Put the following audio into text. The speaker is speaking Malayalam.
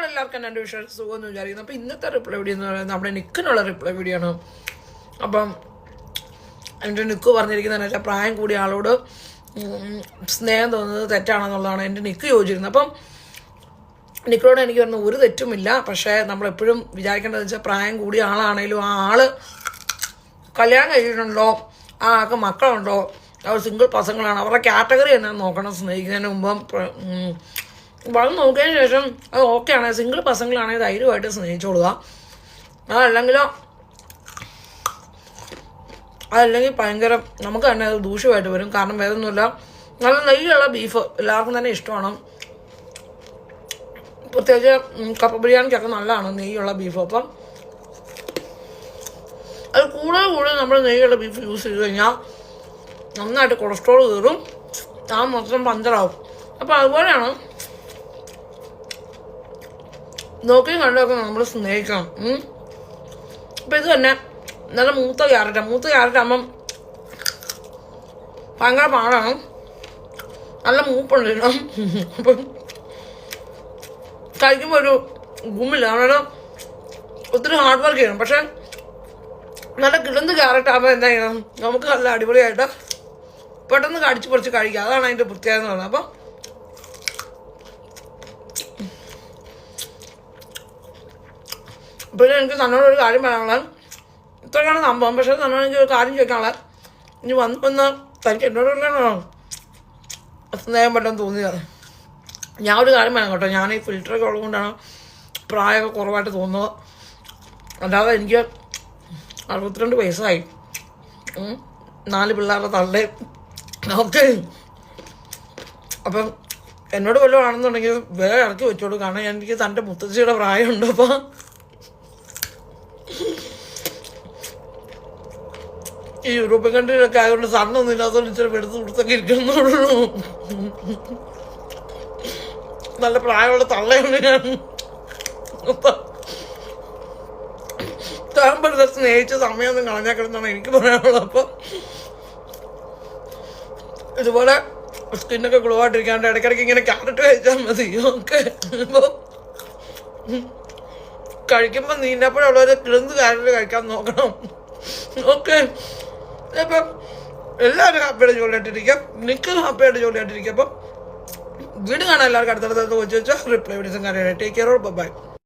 അപ്പോൾ എല്ലാവർക്കും എൻ്റെ വിഷയം സുഖമെന്ന് വിചാരിക്കുന്നു. അപ്പോൾ ഇന്നത്തെ റിപ്ലൈ വീഡിയോ എന്ന് പറയുന്നത് നമ്മുടെ നിക്കിനുള്ള റിപ്ലൈ വീഡിയോ ആണ്. അപ്പം എൻ്റെ നിക്ക് പറഞ്ഞിരിക്കുന്നതെന്ന് വെച്ചാൽ പ്രായം കൂടിയ ആളോട് സ്നേഹം തോന്നുന്നത് തെറ്റാണെന്നുള്ളതാണ് എൻ്റെ നിക്ക് യോജിച്ചിരുന്നത്. അപ്പം നിക്കിനോട് എനിക്ക് വരുന്ന ഒരു തെറ്റുമില്ല. പക്ഷേ നമ്മളെപ്പോഴും വിചാരിക്കേണ്ടതെന്ന് വെച്ചാൽ പ്രായം കൂടിയ ആളാണെങ്കിലും ആ ആള് കല്യാണം കഴിച്ചിട്ടുണ്ടോ, ആ ആൾക്ക് മക്കളുണ്ടോ, അവർ സിംഗിൾ പസങ്ങളാണ്, അവരുടെ കാറ്റഗറി എന്നാ നോക്കണം. സ്നേഹിക്കുന്നതിന് മുമ്പം വളർന്ന് നോക്കിയതിന് ശേഷം അത് ഓക്കെ ആണ്. സിംഗിൾ പസങ്ങളാണെങ്കിൽ ധൈര്യമായിട്ട് സ്നേഹിച്ചോളുക. അതല്ലെങ്കിൽ ഭയങ്കര നമുക്ക് തന്നെ അത് ദൂഷ്യമായിട്ട് വരും. കാരണം വേറൊന്നുമില്ല, നല്ല നെയ്യുള്ള ബീഫ് എല്ലാവർക്കും തന്നെ ഇഷ്ടമാണ്. പ്രത്യേകിച്ച് കപ്പ ബിരിയാണിക്കൊക്കെ നല്ലതാണ് നെയ്യുള്ള ബീഫ്. അപ്പം അത് കൂടുതൽ നമ്മൾ നെയ്യുള്ള ബീഫ് യൂസ് ചെയ്ത് കഴിഞ്ഞാൽ നന്നായിട്ട് കൊളസ്ട്രോൾ കയറും, ആ മൊത്തം പഞ്ചറാവും. അപ്പം അതുപോലെയാണ് നോക്കിയും കണ്ടൊക്കെ നമ്മൾ സ്നേഹിക്കണം. അപ്പം ഇത് തന്നെ നല്ല മൂത്ത ക്യാരറ്റ് ആകുമ്പം ഭയങ്കര പാടാണ്, നല്ല മൂപ്പുണ്ടിരണം. അപ്പം കഴിക്കുമ്പോൾ ഒരു ഗുമ്മില്ല, അവിടെ ഒത്തിരി ഹാർഡ് വർക്ക് ചെയ്യണം. പക്ഷെ നല്ല കിടന്ന് ക്യാരറ്റ് ആകുമ്പോൾ എന്താ ചെയ്യണം, നമുക്ക് നല്ല അടിപൊളിയായിട്ട് പെട്ടെന്ന് കടിച്ച് പൊറിച്ച് കഴിക്കുക. അതാണ് അതിൻ്റെ പ്രത്യേകത എന്ന് പറയുന്നത്. അപ്പം പിന്നെ എനിക്ക് തന്നോടൊരു കാര്യം പറയാനുള്ളത്, ഇത്രയാണ് സംഭവം. പക്ഷേ തന്നോട് എനിക്ക് ഒരു കാര്യം ചോദിക്കാനുള്ളത്, ഇനി വന്ന് തനിക്ക് എന്നോടുള്ളതാണോ സ്നേഹം പറ്റാൻ തോന്നിയത്. ഞാൻ ഒരു കാര്യം പറയാം കേട്ടോ, ഞാൻ ഈ ഫിൽറ്ററൊക്കെ ഉള്ളതുകൊണ്ടാണ് പ്രായമൊക്കെ കുറവായിട്ട് തോന്നുന്നത്. അല്ലാതെ എനിക്ക് 62 വയസ്സായി, 4 പിള്ളേരുടെ തള്ളേ ഓക്കെ. അപ്പം എന്നോട് വല്ലതും ആണെന്നുണ്ടെങ്കിൽ വേറെ ഇറക്കി വെച്ചോളൂ. കാരണം എനിക്ക് തൻ്റെ മുത്തശ്ശിയുടെ പ്രായമുണ്ട്. അപ്പം ഈ യൂറോപ്യൻ കൺട്രിയിലൊക്കെ ആയതുകൊണ്ട് സണ്ണൊന്നും ഇല്ലാത്തതുകൊണ്ട് ഇച്ചിരി വെടുത്ത് കൊടുത്തൊക്കെ ഇരിക്കുന്നുള്ളൂ. നല്ല പ്രായമുള്ള തള്ളയാണ് ഞാൻ. താമ്പഴത്തെ സ്നേഹിച്ച സമയമൊന്നും കളഞ്ഞാക്കെന്നാണ് എനിക്ക് പറയാനുള്ളത്. അപ്പം ഇതുപോലെ സ്കിന്നൊക്കെ ഗ്ലോ ആയിട്ടിരിക്കാണ്ട് ഇടയ്ക്കിടയ്ക്ക് ഇങ്ങനെ ക്യാരറ്റ് കഴിച്ചാൽ മതി. ഓക്കെ, ഇപ്പോൾ കഴിക്കുമ്പോൾ നീന്തപ്പോഴുള്ളവരെ കിടന്ന് ക്യാരറ്റ് കഴിക്കാൻ നോക്കണം. ഓക്കെ, അപ്പം എല്ലാവരും ഹാപ്പിയായിട്ട് ജോലിയായിട്ടിരിക്കാം, നിൽക്കുന്ന ഹാപ്പിയായിട്ട് ജോലിയായിട്ടിരിക്കും. അപ്പം വീട് കാണാൻ എല്ലാവർക്കും അടുത്തടുത്ത് വെച്ച് റിപ്ലൈ വീഡിയോസും കാര്യമായിട്ട് ടേക്ക് കെയർ. ബൈ.